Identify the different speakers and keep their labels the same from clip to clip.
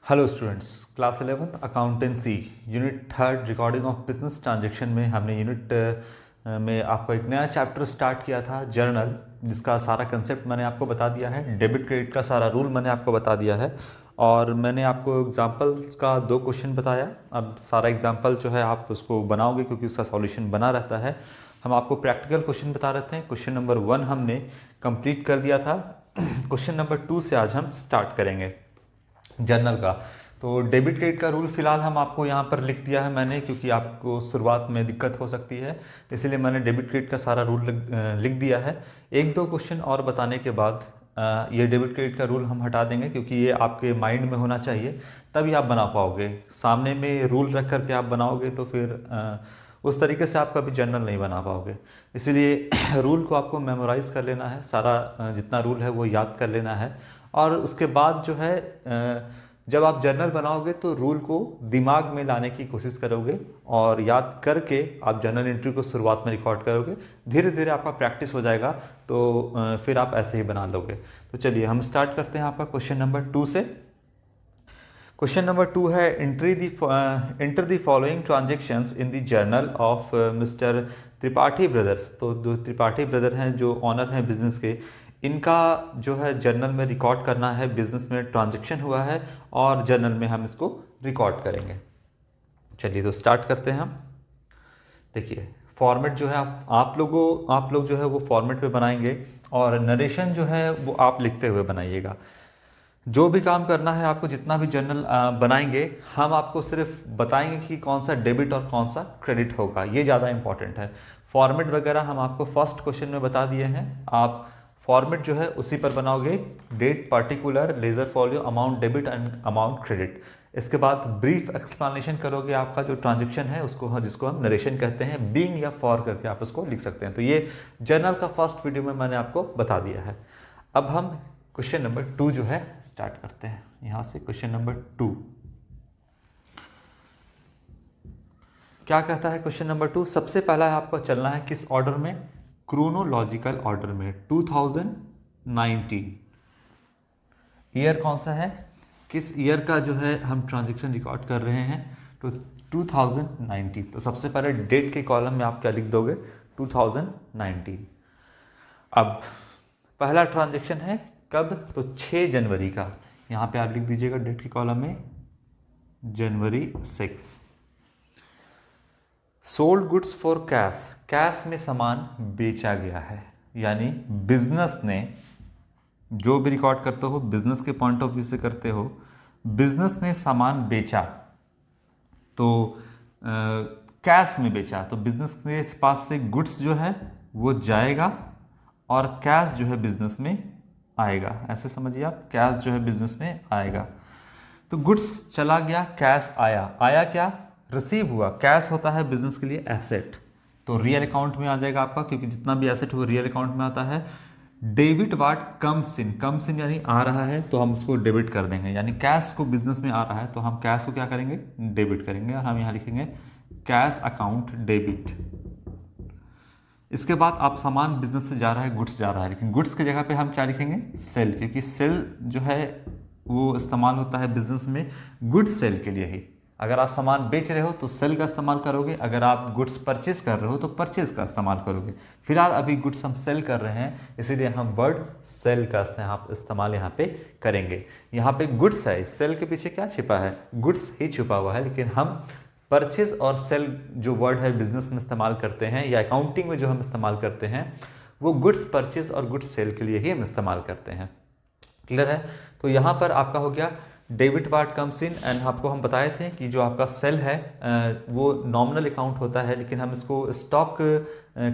Speaker 1: Hello students, class 11th accountancy unit third recording of business transaction में हमने unit में आपको एक नया चैप्टर स्टार्ट किया था, जर्नल, जिसका सारा कंसेप्ट मैंने आपको बता दिया है। डेबिट क्रेडिट का सारा रूल मैंने आपको बता दिया है और मैंने आपको एग्जांपल्स का 2 क्वेश्चन बताया। अब सारा एग्जांपल जो है आप उसको बनाओगे क्योंकि उसका सॉल्यूशन बना रहता है। हम आपको प्रैक्टिकल क्वेश्चन बता रहे थे। क्वेश्चन नंबर 1 हमने कंप्लीट कर दिया था। क्वेश्चन नंबर 2 से आज हम स्टार्ट करेंगे जर्नल का। तो डेबिट क्रेडिट का रूल फिलहाल हम आपको यहाँ पर लिख दिया है मैंने, क्योंकि आपको शुरुआत में दिक्कत हो सकती है, इसलिए मैंने डेबिट क्रेडिट का सारा रूल लिख दिया है। 1-2 क्वेश्चन और बताने के बाद ये डेबिट क्रेडिट का रूल हम हटा देंगे, क्योंकि ये आपके माइंड में होना चाहिए, तभी आप बना पाओगे। सामने में रूल रख करके आप बनाओगे तो फिर उस तरीके से आप कभी जर्नल नहीं बना पाओगे। इसीलिए रूल को आपको मेमोराइज़ कर लेना है, सारा जितना रूल है वो याद कर लेना है। और उसके बाद जो है जब आप जर्नल बनाओगे तो रूल को दिमाग में लाने की कोशिश करोगे और याद करके आप जर्नल एंट्री को शुरुआत में रिकॉर्ड करोगे। धीरे धीरे आपका प्रैक्टिस हो जाएगा तो फिर आप ऐसे ही बना लोगे। तो चलिए हम स्टार्ट करते हैं आपका क्वेश्चन नंबर 2 से। क्वेश्चन नंबर 2 है, enter the following transactions in the journal of mister Tripathi brothers. तो जो त्रिपाठी ब्रदर हैं, जो ऑनर हैं बिजनेस के, इनका जो है जर्नल में रिकॉर्ड करना है। बिजनेस में ट्रांजैक्शन हुआ है और जर्नल में हम इसको रिकॉर्ड करेंगे। चलिए तो स्टार्ट करते हैं हम। देखिए फॉर्मेट जो है आप लोग जो है वो फॉर्मेट पे बनाएंगे और नरेशन जो है वो आप लिखते हुए बनाइएगा। जो भी काम करना है आपको, जितना भी जर्नल बनाएंगे, हम आपको सिर्फ बताएंगे कि कौन सा डेबिट और कौन सा क्रेडिट होगा, ये ज़्यादा इंपॉर्टेंट है। फॉर्मेट वगैरह हम आपको फर्स्ट क्वेश्चन में बता दिए हैं। आप फॉर्मेट जो है उसी पर बनाओगे, date, particular, ledger folio, amount debit and amount credit. इसके बाद ब्रीफ एक्सप्लेनेशन करोगे आपका जो ट्रांजेक्शन है उसको, जिसको हम नरेशन कहते हैं, बीइंग या फॉर करके आप उसको लिख सकते हैं। तो ये जर्नल का फर्स्ट वीडियो में मैंने आपको बता दिया है। अब हम क्वेश्चन नंबर 2 जो है स्टार्ट करते हैं। यहां से क्वेश्चन नंबर 2 क्या कहता है? क्वेश्चन नंबर 2 सबसे पहला है आपको चलना है किस ऑर्डर में? क्रोनोलॉजिकल ऑर्डर में। 2019 ईयर कौन सा है, किस ईयर का जो है हम ट्रांजैक्शन रिकॉर्ड कर रहे हैं? तो 2019। तो सबसे पहले डेट के कॉलम में आप क्या लिख दोगे? 2019। अब पहला ट्रांजैक्शन है कब? तो 6 जनवरी का। यहाँ पे आप लिख दीजिएगा डेट के कॉलम में जनवरी 6। Sold goods for cash, cash में सामान बेचा गया है, यानी बिजनेस ने, जो भी रिकॉर्ड करते हो बिजनेस के पॉइंट ऑफ व्यू से करते हो, बिजनेस ने सामान बेचा तो कैश में बेचा, तो बिजनेस के पास से गुड्स जो है वो जाएगा और कैश जो है बिजनेस में आएगा। ऐसे समझिए आप, कैश जो है बिजनेस में आएगा। तो गुड्स चला गया, कैश आया। आया क्या? रिसीव हुआ। कैश होता है बिजनेस के लिए एसेट, तो रियल अकाउंट में आ जाएगा आपका, क्योंकि जितना भी एसेट है वो रियल अकाउंट में आता है। Debit what comes in, comes in यानी आ रहा है तो हम उसको डेबिट कर देंगे, यानी कैश को बिजनेस में आ रहा है तो हम कैश को क्या करेंगे? डेबिट करेंगे, और हम यहाँ लिखेंगे कैश अकाउंट डेबिट। इसके बाद आप सामान बिजनेस से जा रहा है, गुड्स जा रहा है, लेकिन गुड्स की जगह पे हम क्या लिखेंगे? सेल, क्योंकि सेल जो है वो इस्तेमाल होता है बिजनेस में गुड्स सेल के लिए ही। अगर आप सामान बेच रहे हो तो सेल का इस्तेमाल करोगे, अगर आप गुड्स परचेज कर रहे हो तो परचेज का इस्तेमाल करोगे। फिलहाल अभी गुड्स हम सेल कर रहे हैं, इसीलिए हम वर्ड सेल का इस्तेमाल यहाँ पे करेंगे। यहाँ पे गुड्स है, सेल के पीछे क्या छिपा है? गुड्स ही छुपा हुआ है, लेकिन हम परचेज और सेल जो वर्ड है बिजनेस में इस्तेमाल करते हैं, या अकाउंटिंग में जो हम इस्तेमाल करते हैं, वो गुड्स परचेज और गुड्स सेल के लिए ही हम इस्तेमाल करते हैं। क्लियर है? तो यहाँ पर आपका हो गया debit what comes in. And आपको हम बताए थे कि जो आपका सेल है वो नॉमिनल अकाउंट होता है, लेकिन हम इसको स्टॉक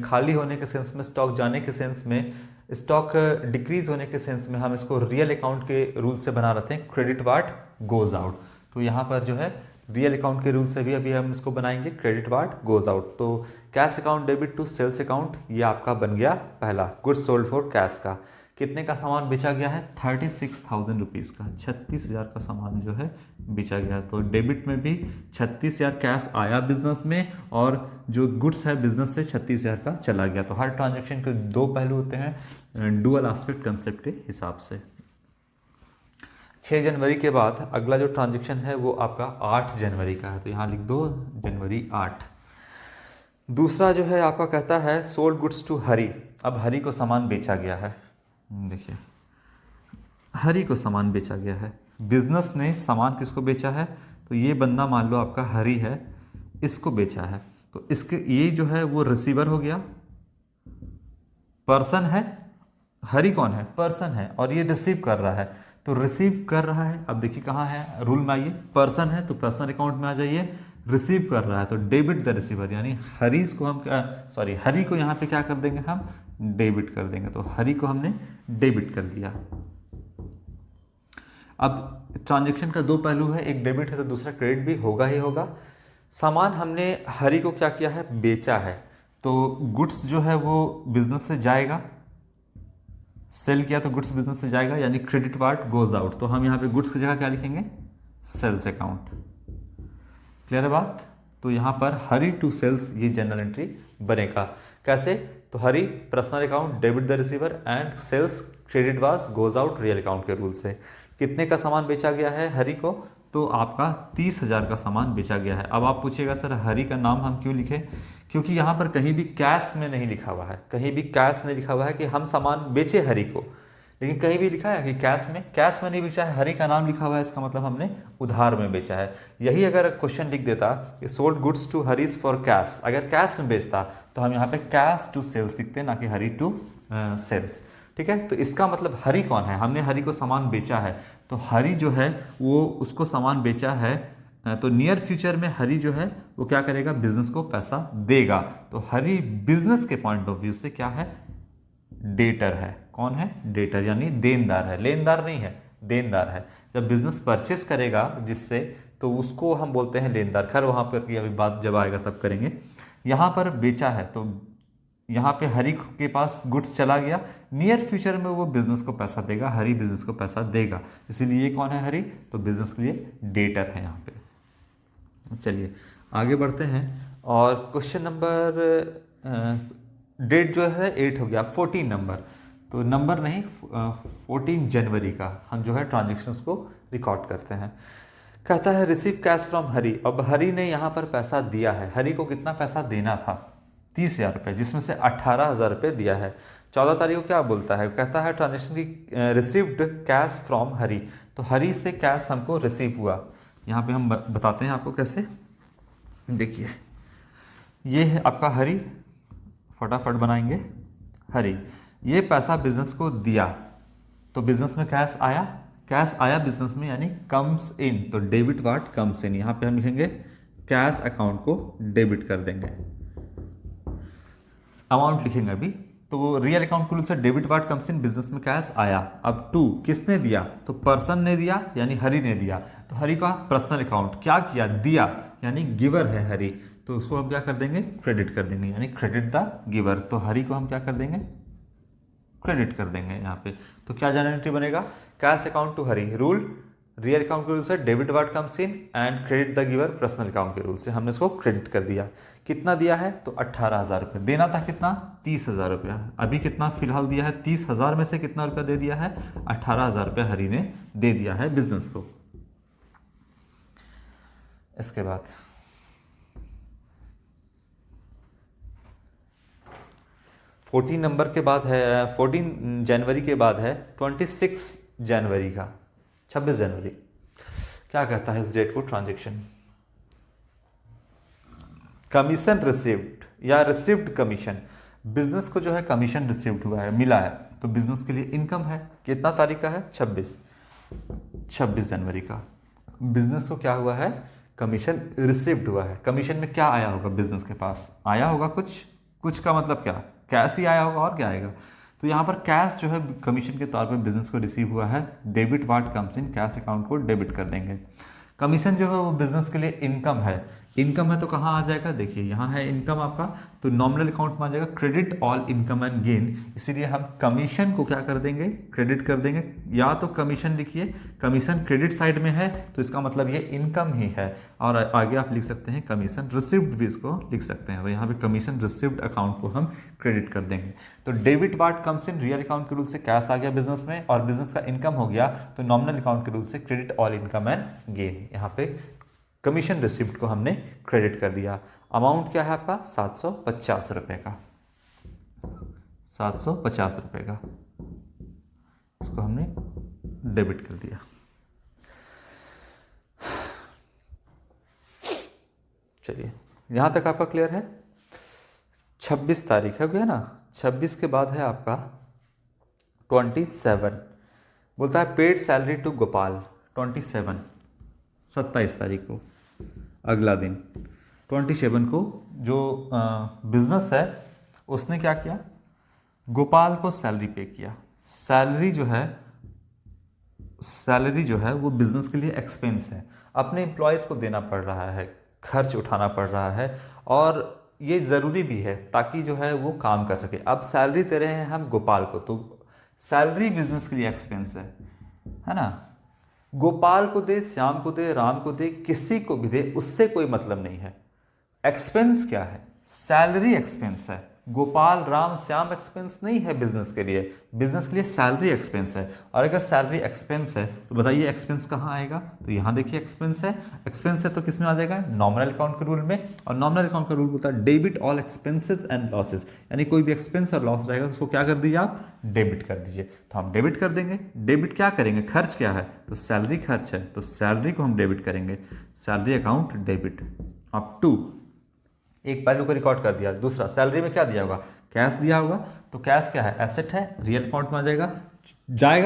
Speaker 1: खाली होने के सेंस में, स्टॉक जाने के सेंस में, स्टॉक डिक्रीज होने के सेंस में हम इसको रियल अकाउंट के रूल से बना रहे थे, क्रेडिट वाट गोज आउट। तो यहाँ पर जो है रियल अकाउंट के रूल से भी अभी हम इसको बनाएंगे, क्रेडिट वाट गोज आउट। तो cash account debit to sales account, ये आपका बन गया पहला, गुड्स सोल्ड फॉर कैश का। कितने का सामान बेचा गया है? 36,000 रुपीज़ का, 36,000 का सामान जो है बेचा गया। तो डेबिट में भी 36,000 कैश आया बिजनेस में, और जो गुड्स है बिजनेस से 36,000 का चला गया। तो हर ट्रांजैक्शन के 2 पहलू होते हैं, डुअल एस्पेक्ट कंसेप्ट के हिसाब से। 6 जनवरी के बाद अगला जो ट्रांजेक्शन है वो आपका 8 जनवरी का है, तो यहाँ लिख दो जनवरी 8। दूसरा जो है आपका कहता है सोल्ड गुड्स टू हरी। अब हरी को सामान बेचा गया है, देखिए हरी को सामान बेचा गया है, बिजनेस ने सामान किसको बेचा है, तो ये बंदा मान लो आपका हरी है, इसको बेचा है, तो इसके ये जो है वो रिसीवर हो गया, पर्सन है, हरी कौन है, पर्सन है, और ये रिसीव कर रहा है, तो रिसीव कर रहा है। अब देखिए कहाँ है, रूल में आइए, पर्सन है तो पर्सनल अकाउंट में आ जाइए, रिसीव कर रहा है तो डेबिट द रिसीवर, यानी हरीस को हम हरी को यहाँ पे क्या कर देंगे, हम डेबिट कर देंगे, तो हरी को हमने डेबिट कर दिया। अब ट्रांजैक्शन का दो पहलू है, एक डेबिट है तो दूसरा क्रेडिट भी होगा ही होगा। सामान हमने हरी को क्या किया है, बेचा है, तो गुड्स जो है वो बिजनेस से जाएगा, सेल किया तो गुड्स बिजनेस से जाएगा, यानी क्रेडिट पार्ट गोज आउट, तो हम यहाँ पे गुड्स की जगह क्या लिखेंगे, सेल्स अकाउंट। क्लियर है बात, तो यहाँ पर हरी टू सेल्स ये जनरल एंट्री बनेगा। कैसे, तो Hari personal account debit the receiver and sales credit what goes out real account के रूल से। कितने का सामान बेचा गया है हरी को, तो आपका 30,000 का सामान बेचा गया है। अब आप पूछिएगा सर हरी का नाम हम क्यों लिखें, क्योंकि यहाँ पर कहीं भी कैश में नहीं लिखा हुआ है, कहीं भी कैश नहीं लिखा हुआ है कि हम सामान बेचे हरी को, लेकिन कहीं भी लिखा है कि कैश में नहीं बेचा है, हरी का नाम लिखा हुआ है, इसका मतलब हमने उधार में बेचा है। यही अगर क्वेश्चन लिख देता कि सोल्ड गुड्स टू हरीज फॉर कैश, अगर कैश में बेचता तो हम यहाँ पे कैश टू सेल्स लिखते, ना कि हरी टू सेल्स। ठीक है, तो इसका मतलब हरी कौन है, हमने हरी को सामान बेचा है, तो हरी जो है वो उसको सामान बेचा है, तो नियर फ्यूचर में हरी जो है वो क्या करेगा, बिजनेस को पैसा देगा। तो हरी बिजनेस के पॉइंट ऑफ व्यू से क्या है, डेटर है। कौन है, डेटर, यानी देनदार है, लेनदार नहीं है, देनदार है। जब बिजनेस परचेस करेगा जिससे, तो उसको हम बोलते हैं लेनदार। खैर वहां पर की अभी बात जब आएगा तब करेंगे। यहाँ पर बेचा है तो यहाँ पे हरी के पास गुड्स चला गया, नियर फ्यूचर में वो बिजनेस को पैसा देगा, हरी बिजनेस को पैसा देगा, इसीलिए ये कौन है, हरी, तो बिजनेस के लिए डेटर है यहाँ पे। चलिए आगे बढ़ते हैं, और क्वेश्चन नंबर डेट जो है 8 हो गया, 14 नंबर, तो नंबर नहीं 14 जनवरी का हम जो है ट्रांजेक्शन्स को रिकॉर्ड करते हैं। कहता है रिसीव कैश फ्रॉम हरी। अब हरी ने यहाँ पर पैसा दिया है, हरी को कितना पैसा देना था, 30,000 रुपये, जिसमें से 18,000 रुपये दिया है। 14 तारीख को क्या बोलता है, कहता है ट्रांजेक्शन की रिसीव्ड कैश फ्रॉम हरी, तो हरी से कैश हमको रिसीव हुआ। यहाँ पे हम बताते हैं आपको कैसे, देखिए ये है आपका हरी, फटाफट बनाएंगे, हरी ये पैसा बिजनेस को दिया, तो बिजनेस में कैश आया, कैश आया बिजनेस में, यानी कम्स इन, तो डेबिट वाट कम्स इन, यहाँ पे हम लिखेंगे कैश अकाउंट को डेबिट कर देंगे, अमाउंट लिखेंगे अभी, तो रियल अकाउंट के रूल से debit what comes in, business में कैश आया। अब टू किसने दिया, तो पर्सन ने दिया, यानी हरी ने दिया, तो हरी का पर्सनल अकाउंट क्या किया, दिया, यानी गिवर है हरी, तो उसको हम क्या कर देंगे, क्रेडिट कर देंगे, यानी क्रेडिट द गिवर, तो हरी को हम क्या कर देंगे, क्रेडिट कर देंगे यहाँ पे। तो क्या जनरल एंट्री बनेगा, cash account to Hari, rule real account के रूल से debit what comes in and credit the giver personal account के रूल से हमने इसको क्रेडिट कर दिया। कितना दिया है, तो 18,000 रुपये, देना था कितना, 30,000 रुपया, अभी कितना फिलहाल दिया है, 30,000 में से कितना रुपया दे दिया है, 18,000 रुपया हरी ने दे दिया है बिजनेस को। इसके बाद 14 नंबर के बाद है, 14 जनवरी के बाद है 26 जनवरी का, 26 जनवरी। क्या कहता है इस डेट को, ट्रांजेक्शन कमीशन रिसीव्ड या रिसीव्ड कमीशन, बिजनेस को जो है कमीशन रिसीव्ड हुआ है, मिला है, तो बिजनेस के लिए इनकम है, कितना तारीख का है, 26 जनवरी का। बिजनेस को क्या हुआ है, कमीशन रिसीव्ड हुआ है। कमीशन में क्या आया होगा, बिजनेस के पास आया होगा कुछ का मतलब क्या, कैश ही आया होगा, और क्या आएगा, तो यहाँ पर कैश जो है कमीशन के तौर पे बिजनेस को रिसीव हुआ है, debit what comes in, cash account को डेबिट कर देंगे। कमीशन जो है वो बिजनेस के लिए इनकम है, इनकम है तो कहाँ आ जाएगा, देखिए यहाँ है इनकम आपका, तो नॉमिनल अकाउंट में आ जाएगा credit all income and gain. इसीलिए हम कमीशन को क्या कर देंगे, क्रेडिट कर देंगे। या तो कमीशन लिखिए, कमीशन क्रेडिट साइड में है तो इसका मतलब ये इनकम ही है, और आगे आप लिख सकते हैं कमीशन रिसिव्ड भी इसको लिख सकते हैं। तो यहाँ पे कमीशन रिसिव्ड अकाउंट को हम क्रेडिट कर देंगे। तो debit what comes in real account के रूल से कैश आ गया बिजनेस में, और बिजनेस का इनकम हो गया तो नॉमिनल अकाउंट के रूल से credit all income and gain. यहाँ पे कमीशन रिसिप्ट को हमने क्रेडिट कर दिया। अमाउंट क्या है आपका 750 रुपए का, 750 रुपए का, इसको हमने डेबिट कर दिया। चलिए यहां तक आपका क्लियर है। 26 तारीख है गया ना, 26 के बाद है आपका 27, बोलता है पेड सैलरी टू गोपाल। 27 तारीख को, अगला दिन 27 को जो बिजनेस है उसने क्या किया, गोपाल को सैलरी पे किया। सैलरी जो है वो बिजनेस के लिए एक्सपेंस है, अपने एम्प्लॉयज़ को देना पड़ रहा है, खर्च उठाना पड़ रहा है, और ये ज़रूरी भी है ताकि जो है वो काम कर सके। अब सैलरी दे रहे हैं हम गोपाल को, तो सैलरी बिजनेस के लिए एक्सपेंस है ना। गोपाल को दे, श्याम को दे, राम को दे, किसी को भी दे, उससे कोई मतलब नहीं है। एक्सपेंस क्या है, सैलरी एक्सपेंस है। गोपाल, राम, श्याम एक्सपेंस नहीं है बिजनेस के लिए, बिजनेस के लिए सैलरी एक्सपेंस है। और अगर सैलरी एक्सपेंस है तो बताइए एक्सपेंस कहाँ आएगा, तो यहाँ देखिए एक्सपेंस है तो किस में आ जाएगा, नॉमिनल अकाउंट के रूल में। और नॉमिनल अकाउंट का रूल बोलता है debit all expenses and losses, यानी कोई भी एक्सपेंस और लॉस रहेगा तो उसको क्या कर दीजिए आप, डेबिट कर दीजिए। तो हम डेबिट कर देंगे। डेबिट क्या करेंगे, खर्च क्या है, तो सैलरी खर्च है, तो सैलरी को हम डेबिट करेंगे, salary account debit. Up to, एक पहलू को रिकॉर्ड कर दिया। दूसरा, सैलरी में क्या दिया होगा, कैश दिया होगा, तो कैश क्या है, एसेट है, रियल अकाउंट में आ जाएगा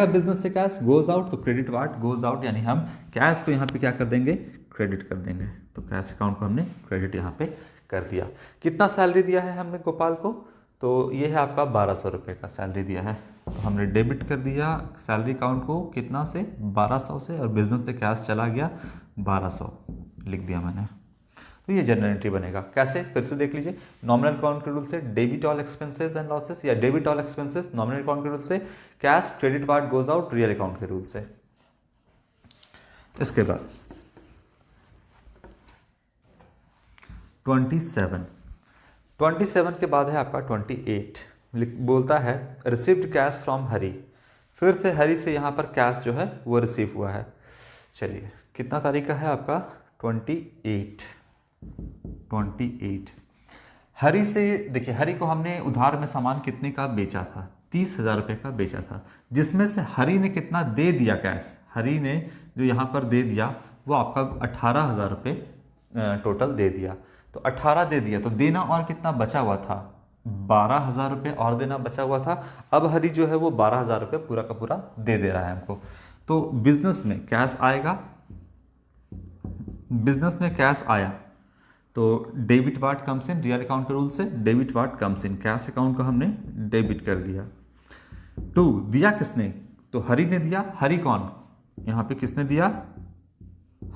Speaker 1: बिजनेस से कैश, गोज आउट, तो क्रेडिट वाट गोज आउट, यानी हम कैश को यहाँ पे क्या कर देंगे, क्रेडिट कर देंगे। तो कैश अकाउंट को हमने क्रेडिट यहाँ पे कर दिया। कितना सैलरी दिया है हमने गोपाल को, तो ये है आपका 1200 रुपये का सैलरी दिया है, तो हमने डेबिट कर दिया सैलरी अकाउंट को, कितना से, 1200 से, और बिजनेस से कैश चला गया 1200 लिख दिया मैंने। तो ये जनरल एंट्री बनेगा। कैसे, फिर से देख लीजिए, नॉमिनल अकाउंट के रूल से debit all expenses and losses, या debit all expenses nominal account के रूल से, cash credit what goes out real account के रूल से। इसके बाद 27 के बाद है आपका 28, बोलता है रिसीव्ड कैश फ्रॉम हरी। फिर से हरी से यहाँ पर कैश जो है वो रिसीव हुआ है। चलिए कितना तारीख का है आपका 28। हरी से देखिए, हरी को हमने उधार में सामान कितने का बेचा था, 30,000 रुपये का बेचा था, जिसमें से हरी ने कितना दे दिया कैश, हरी ने जो यहाँ पर दे दिया वो आपका 18,000 रुपये टोटल दे दिया। तो 18 दे दिया, तो देना और कितना बचा हुआ था, 12,000 रुपये और देना बचा हुआ था। अब हरी जो है वो 12,000 रुपये पूरा का पूरा दे रहा है हमको। तो बिजनेस में कैश आएगा, बिजनेस में कैश आया तो debit what comes in, real account के रूल से debit what comes in, cash account को हमने डेबिट कर दिया। टू, दिया किसने, तो हरी ने दिया। हरी कौन, यहाँ पे किसने दिया,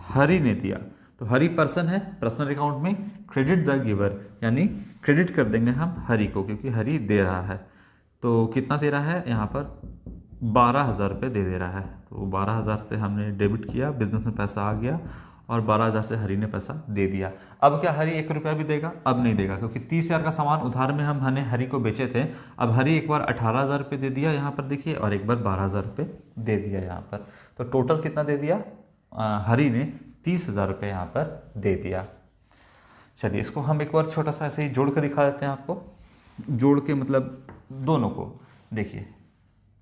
Speaker 1: हरी ने दिया, तो हरी पर्सन है, पर्सनल अकाउंट में क्रेडिट द गिवर, यानी क्रेडिट कर देंगे हम हरी को, क्योंकि हरी दे रहा है। तो कितना दे रहा है, यहाँ पर 12,000 रुपये दे रहा है, तो 12,000 से हमने डेबिट किया, बिजनेस में पैसा आ गया, और 12,000 से हरी ने पैसा दे दिया। अब क्या हरी 1 रुपया भी देगा, अब नहीं देगा, क्योंकि 30,000 का सामान उधार में हमने हरी को बेचे थे। अब हरी एक बार 18,000 रुपये दे दिया यहाँ पर देखिए, और एक बार 12,000 रुपये दे दिया यहाँ पर, तो टोटल कितना दे दिया, हरी ने 30,000 रुपये यहाँ पर दे दिया। चलिए इसको हम एक बार छोटा सा ऐसे ही जोड़ कर दिखा देते हैं आपको। जोड़ के मतलब दोनों को देखिए,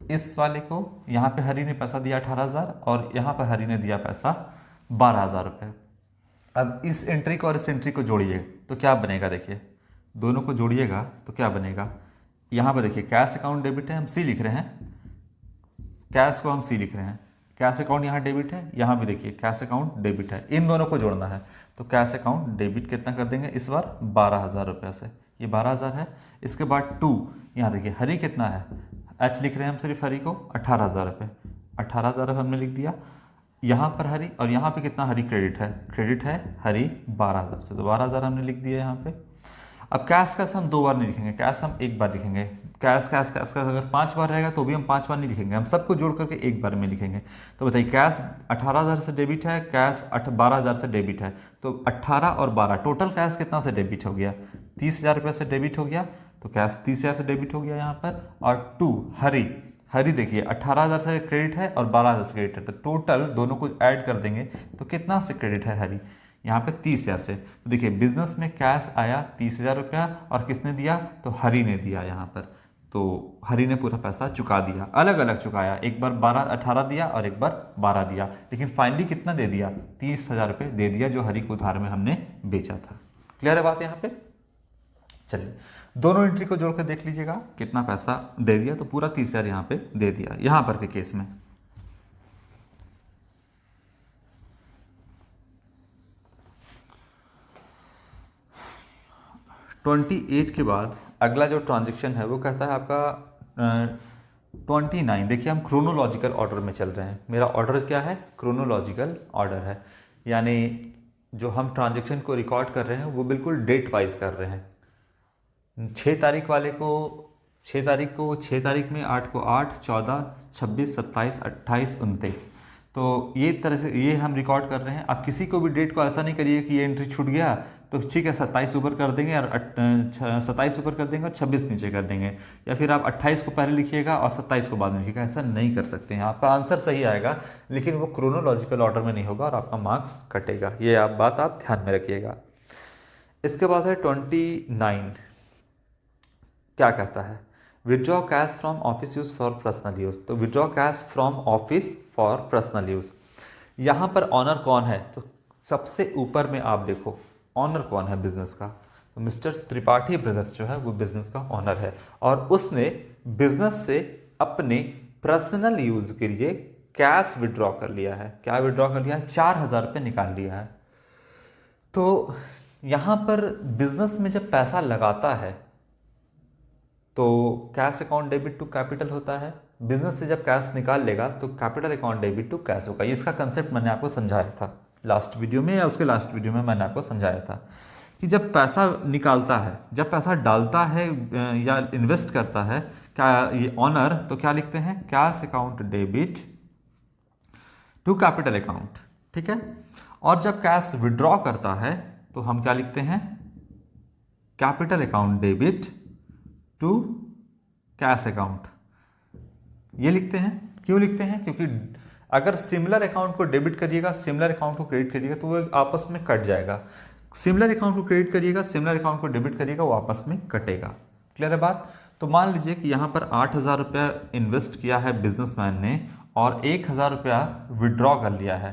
Speaker 1: इस वाले को यहाँ पे हरी ने पैसा दिया 18,000, और यहाँ पर हरी ने दिया पैसा 12,000 रुपये। अब इस एंट्री को और इस एंट्री को जोड़िए तो क्या बनेगा, देखिए दोनों को जोड़िएगा तो क्या बनेगा। यहाँ पर देखिए कैश अकाउंट डेबिट है, हम सी लिख रहे हैं, कैश को हम सी लिख रहे हैं, कैश अकाउंट यहाँ डेबिट है, यहाँ भी देखिए कैश अकाउंट डेबिट है, इन दोनों को जोड़ना है। तो कैश अकाउंट डेबिट कितना कर देंगे इस बार, 12,000 रुपये से, ये 12,000 है। इसके बाद 2, यहाँ देखिए हरी कितना है, एच लिख रहे हैं हम सिर्फ हरी को, 18,000 रुपये, 18,000 रुपये हमने लिख दिया। यहाँ पर हरी, और यहाँ पे कितना हरी क्रेडिट है हरी 12,000 से, तो 12,000 हमने लिख दिया यहाँ पे। अब कैश हम 2 बार नहीं लिखेंगे, कैश हम 1 बार लिखेंगे। कैश का अगर 5 बार रहेगा तो भी हम 5 बार नहीं लिखेंगे, हम सबको जोड़ करके 1 बार में लिखेंगे। तो बताइए कैश 18,000 से डेबिट है, कैश 12,000 से डेबिट है, तो 18 और 12 टोटल कैश कितना से डेबिट हो गया, 30,000 रुपये से डेबिट हो गया। तो कैश 30,000 से डेबिट हो गया यहाँ पर। और 2 हरी देखिए 18,000 से क्रेडिट है और 12,000 से क्रेडिट है, तो टोटल दोनों को ऐड कर देंगे तो कितना से क्रेडिट है हरी, यहाँ पे 30,000 से। तो देखिए बिजनेस में कैश आया 30,000 रुपया, और किसने दिया, तो हरी ने दिया यहाँ पर। तो हरी ने पूरा पैसा चुका दिया, अलग अलग चुकाया, एक बार 18 दिया और एक बार 12 दिया, लेकिन फाइनली कितना दे दिया, 30,000 रुपये दे दिया, जो हरी को उधार में हमने बेचा था। क्लियर है बात यहाँ पे। चलिए दोनों एंट्री को जोड़कर देख लीजिएगा कितना पैसा दे दिया, तो पूरा 30,000 यहाँ पे दे दिया यहाँ पर के केस में। $28 के बाद अगला जो ट्रांजेक्शन है वो कहता है आपका 29। देखिए हम क्रोनोलॉजिकल ऑर्डर में चल रहे हैं, मेरा ऑर्डर क्या है, क्रोनोलॉजिकल ऑर्डर है, यानी जो हम ट्रांजेक्शन को रिकॉर्ड कर रहे हैं वो बिल्कुल डेट वाइज कर रहे हैं। 6 तारीख वाले को 6 तारीख को 6 तारीख में, 8 को 8, 14, 26, 27, 28, 29, तो ये तरह से ये हम रिकॉर्ड कर रहे हैं। आप किसी को भी डेट को ऐसा नहीं करिए कि ये एंट्री छूट गया तो ठीक है 27 ऊपर कर देंगे और 27 ऊपर कर देंगे और 26 नीचे कर देंगे, या फिर आप 28 को पहले लिखिएगा और 27 को बाद में लिखिएगा, ऐसा नहीं कर सकते हैं। आपका आंसर सही आएगा लेकिन वो क्रोनोलॉजिकल ऑर्डर में नहीं होगा और आपका मार्क्स कटेगा, ये बात आप ध्यान में रखिएगा। इसके बाद है 29, क्या कहता है, withdraw cash from office use for personal use. तो withdraw cash from office for personal use, यहाँ पर ऑनर कौन है, तो सबसे ऊपर में आप देखो ऑनर कौन है बिजनेस का, तो मिस्टर त्रिपाठी ब्रदर्स जो है वो बिजनेस का ऑनर है, और उसने बिजनेस से अपने पर्सनल यूज के लिए कैश विड्रॉ कर लिया है। क्या विड्रॉ कर लिया है, 4,000 रुपये निकाल लिया है। तो यहाँ पर बिजनेस में जब पैसा लगाता है तो cash account debit to capital होता है, बिजनेस से जब कैश निकाल लेगा तो capital account debit to cash होगा। इसका कंसेप्ट मैंने आपको समझाया था लास्ट वीडियो में, या उसके लास्ट वीडियो में मैंने आपको समझाया था कि जब पैसा निकालता है, जब पैसा डालता है या इन्वेस्ट करता है क्या ये ऑनर, तो क्या लिखते हैं, cash account debit to capital account, ठीक है। और जब कैश विड्रॉ करता है तो हम क्या लिखते हैं, capital account debit to cash account, ये लिखते हैं। क्यों लिखते हैं, क्योंकि अगर सिमिलर अकाउंट को डेबिट करिएगा, सिमिलर अकाउंट को क्रेडिट करिएगा तो वो आपस में कट जाएगा। सिमिलर अकाउंट को क्रेडिट करिएगा, सिमिलर अकाउंट को डेबिट करिएगा, वो आपस में कटेगा। क्लियर है बात। तो मान लीजिए कि यहाँ पर 8,000 रुपया इन्वेस्ट किया है बिजनेसमैन ने और 1,000 रुपया विड्रॉ कर लिया है।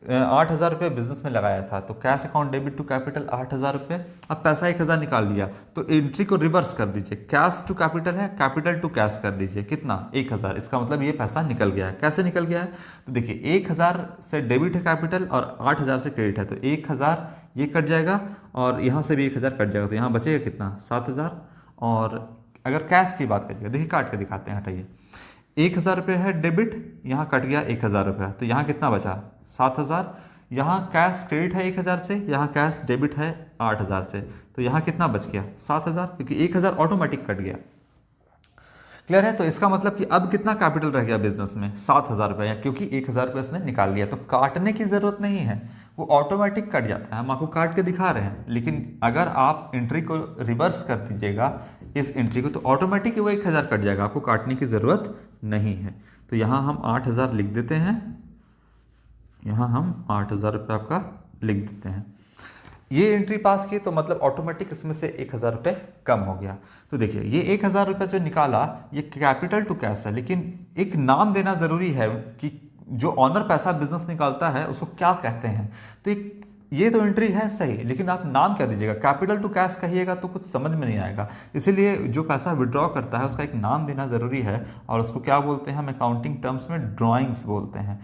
Speaker 1: 8,000 रुपये बिजनेस में लगाया था, तो cash account debit to capital 8,000 रुपये। अब पैसा 1,000 निकाल लिया तो एंट्री को रिवर्स कर दीजिए, कैश टू कैपिटल है, कैपिटल टू कैश कर दीजिए, कितना 1,000। इसका मतलब ये पैसा निकल गया है। कैसे निकल गया है, तो देखिए 1,000 से डेबिट है कैपिटल और 8,000 से क्रेडिट है, तो 1,000 ये कट जाएगा और यहाँ से भी 1,000 कट जाएगा, तो यहाँ बचेगा कितना 7,000। और अगर कैश की बात करिएगा, देखिए काट के दिखाते हैं, हटाइए, 1,000 रुपये है डेबिट, यहाँ कट गया 1,000 रुपया, तो यहाँ कितना बचा 7,000। यहाँ कैश क्रेडिट है 1,000 से, यहाँ कैश डेबिट है 8,000 से, तो यहाँ कितना बच गया 7,000, क्योंकि 1,000 ऑटोमेटिक कट गया। क्लियर है। तो इसका मतलब कि अब कितना कैपिटल रह गया बिजनेस में 7,000 रुपया, क्योंकि 1,000 रुपये इसने निकाल लिया, तो काटने की जरूरत नहीं है, वो ऑटोमेटिक कट जाता है। हम आपको काट के दिखा रहे हैं, लेकिन अगर आप एंट्री को रिवर्स कर दीजिएगा इस एंट्री को, तो ऑटोमेटिक वो 1,000 कट जाएगा, आपको काटने की ज़रूरत नहीं है। तो यहाँ हम 8,000 लिख देते हैं, यहाँ हम 8,000 रुपये आपका लिख देते हैं। ये एंट्री पास की तो मतलब ऑटोमेटिक इसमें से 1,000 रुपये कम हो गया। तो देखिए ये 1,000 रुपये जो निकाला ये कैपिटल टू कैश है, लेकिन एक नाम देना ज़रूरी है कि जो ऑनर पैसा बिजनेस निकालता है उसको क्या कहते हैं। तो ये तो एंट्री है सही, लेकिन आप नाम क्या दीजिएगा, कैपिटल टू कैश कहिएगा तो कुछ समझ में नहीं आएगा। इसीलिए जो पैसा विड्रॉ करता है उसका एक नाम देना ज़रूरी है, और उसको क्या बोलते हैं हम अकाउंटिंग टर्म्स में ड्राइंग्स बोलते हैं।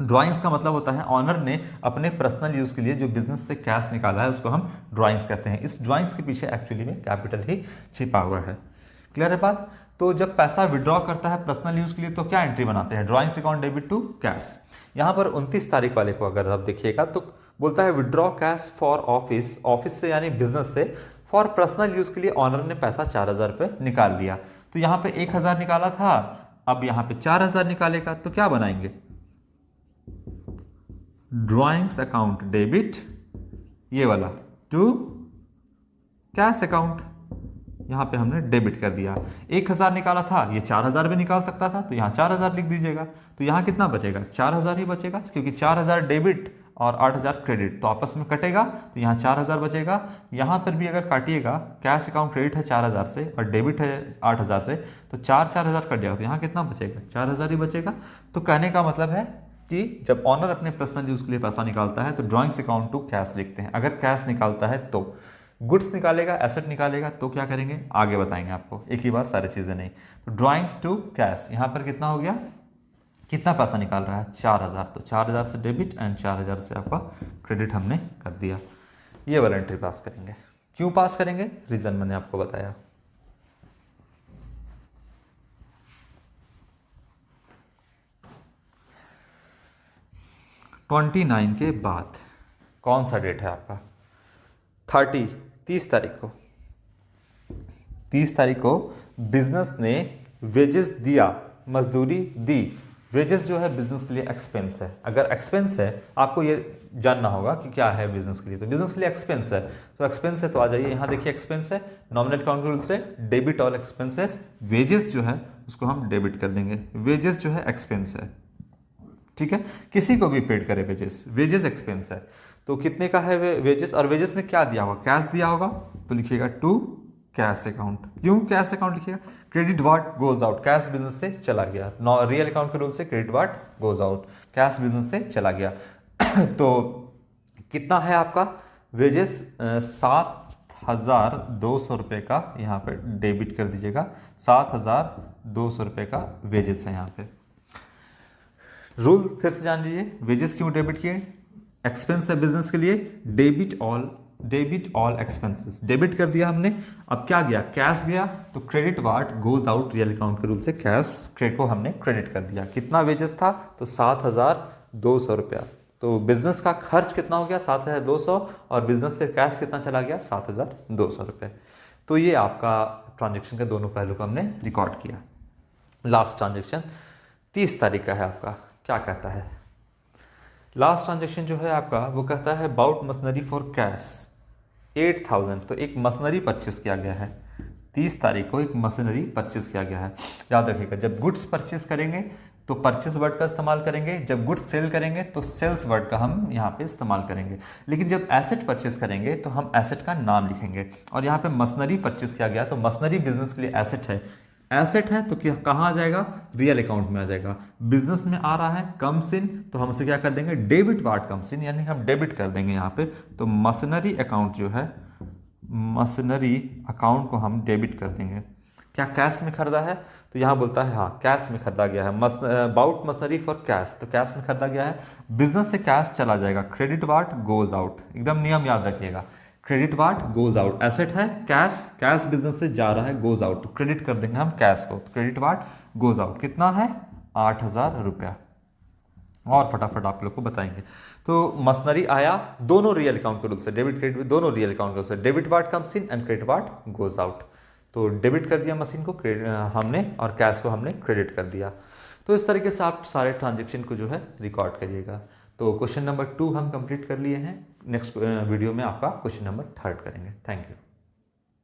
Speaker 1: ड्राइंग्स का मतलब होता है ऑनर ने अपने पर्सनल यूज़ के लिए जो बिजनेस से कैश निकाला है उसको हम ड्राइंग्स कहते हैं। इस ड्राइंग्स के पीछे एक्चुअली में कैपिटल ही छिपा हुआ है। क्लियर है बात। तो जब पैसा विड्रॉ करता है पर्सनल यूज़ के लिए तो क्या एंट्री बनाते हैं, drawings account debit to cash. यहाँ पर 29 तारीख वाले को अगर आप देखिएगा तो बोलता है withdraw cash for office, office से यानी बिजनेस से, फॉर पर्सनल यूज़ के लिए ऑनर ने पैसा 4,000 रुपये निकाल लिया। तो यहाँ पे 1,000 निकाला था, अब यहाँ पे 4,000 निकालेगा तो क्या बनाएंगे, ड्रॉइंग्स अकाउंट डेबिट ये वाला टू कैश अकाउंट, यहाँ पे हमने डेबिट कर दिया। 1,000 निकाला था, ये 4,000 भी निकाल सकता था तो यहाँ 4,000 लिख दीजिएगा। तो यहाँ कितना बचेगा, 4,000 ही बचेगा, क्योंकि 4,000 डेबिट और 8,000 क्रेडिट, तो आपस में कटेगा तो यहाँ 4,000 बचेगा। यहाँ पर भी अगर काटिएगा, कैश अकाउंट क्रेडिट है 4,000 से और डेबिट है 8,000 से, तो 4,000 कट जाएगा, तो यहाँ कितना बचेगा, 4,000 ही बचेगा। तो कहने का मतलब है कि जब ऑनर अपने पर्सनल यूज़ के लिए पैसा निकालता है तो ड्रॉइंग्स अकाउंट टू कैश लिखते हैं। अगर कैश निकालता है तो, गुड्स निकालेगा, एसेट निकालेगा तो क्या करेंगे आगे बताएंगे आपको, एक ही बार सारी चीज़ें नहीं। तो ड्रॉइंग्स टू कैश, यहाँ पर कितना हो गया, कितना पैसा निकाल रहा है, 4,000, तो 4,000 से डेबिट एंड 4,000 से आपका क्रेडिट हमने कर दिया। ये वाला एंट्री पास करेंगे। क्यों पास करेंगे, रीज़न मैंने आपको बताया। ट्वेंटी 29 के बाद कौन सा डेट है आपका, 30 तारीख को, 30 तारीख को बिजनेस ने वेजेस दिया, मजदूरी दी। वेजेस जो है बिजनेस के लिए एक्सपेंस है। अगर एक्सपेंस है, आपको ये जानना होगा कि क्या है बिजनेस के लिए, तो बिजनेस के लिए एक्सपेंस है, तो एक्सपेंस है तो आ जाइए यहाँ देखिए, एक्सपेंस है, नॉमिनल अकाउंट रूल से डेबिट ऑल एक्सपेंसेस, वेजेस जो है उसको हम डेबिट कर देंगे। वेजेस जो है एक्सपेंस है, ठीक है, किसी को भी पेड करे वेजेस, वेजेस एक्सपेंस है। तो कितने का है वेजेस, और वेजेस में क्या दिया होगा, कैश दिया होगा, तो लिखिएगा टू कैश अकाउंट। क्यों कैश अकाउंट लिखिएगा, credit what goes out, cash business से चला गया, रियल अकाउंट के रूल से credit what goes out, cash business से चला गया। तो कितना है आपका वेजेस, 7,200 रुपये का यहाँ पे डेबिट कर दीजिएगा, 7,200 रुपये का वेजेस है यहाँ पे। रूल फिर से जान लीजिए, वेजेस क्यों डेबिट किए, एक्सपेंस है बिजनेस के लिए, डेबिट ऑल एक्सपेंसेस, डेबिट कर दिया हमने। अब क्या गया, कैश गया, तो credit what goes out, real account के रूल से कैश क्रेडिट को हमने क्रेडिट कर दिया। कितना वेजेस था, तो 7,200 रुपया। तो बिजनेस का खर्च कितना हो गया, 7,200, और बिजनेस से कैश कितना चला गया, 7,200 रुपये। तो ये आपका ट्रांजेक्शन के दोनों पहलू को हमने रिकॉर्ड किया। लास्ट ट्रांजेक्शन 30 तारीख का है आपका, क्या कहता है, लास्ट ट्रांजेक्शन जो है आपका वो कहता है बाउट मशीनरी फॉर कैश 8,000। तो एक मशीनरी परचेस किया गया है, 30 तारीख को एक मशीनरी परचेस किया गया है। याद रखिएगा, जब गुड्स परचेस करेंगे तो परचेस वर्ड का इस्तेमाल करेंगे, जब गुड्स सेल करेंगे तो सेल्स वर्ड का हम यहाँ पे इस्तेमाल करेंगे। लेकिन जब एसेट परचेस करेंगे तो हम एसेट का नाम लिखेंगे। और यहाँ पे मशीनरी परचेस किया गया, तो मशीनरी बिजनेस के लिए एसेट है, एसेट है तो कहाँ आ जाएगा, रियल अकाउंट में आ जाएगा। बिजनेस में आ रहा है कम्स इन, तो हम उसे क्या कर देंगे, डेबिट वार्ड कम्स इन, यानी हम डेबिट कर देंगे यहाँ पे। तो मशीनरी अकाउंट जो है, मशीनरी अकाउंट को हम डेबिट कर देंगे। क्या कैश में खरीदा है, तो यहाँ बोलता है हाँ कैश में खरीदा गया है, बाउट मशीनरी फॉर कैश, तो कैश में खरीदा गया है। बिजनेस से कैश चला जाएगा, क्रेडिट वार्ड गोज आउट, एकदम नियम याद रखिएगा, credit ward goes out. Asset है कैश, कैश बिजनेस से जा रहा है, गोज आउट, तो क्रेडिट कर देंगे हम कैश को, तो क्रेडिट वार्ड गोज आउट कितना है, 8,000 रुपया। और फटाफट आप लोग को बताएंगे। तो मशीनरी आया, दोनों रियल अकाउंट के रूल से, डेबिट क्रेडिट दोनों रियल अकाउंट के रूल से, debit ward comes in and credit ward goes out. तो डेबिट कर दिया मशीन को हमने, और कैश को हमने क्रेडिट कर दिया। तो इस तरीके से आप सारे ट्रांजेक्शन को जो है रिकॉर्ड करिएगा। तो क्वेश्चन नंबर 2 हम कंप्लीट कर लिए हैं। नेक्स्ट वीडियो में आपका क्वेश्चन नंबर 3 करेंगे। Thank you.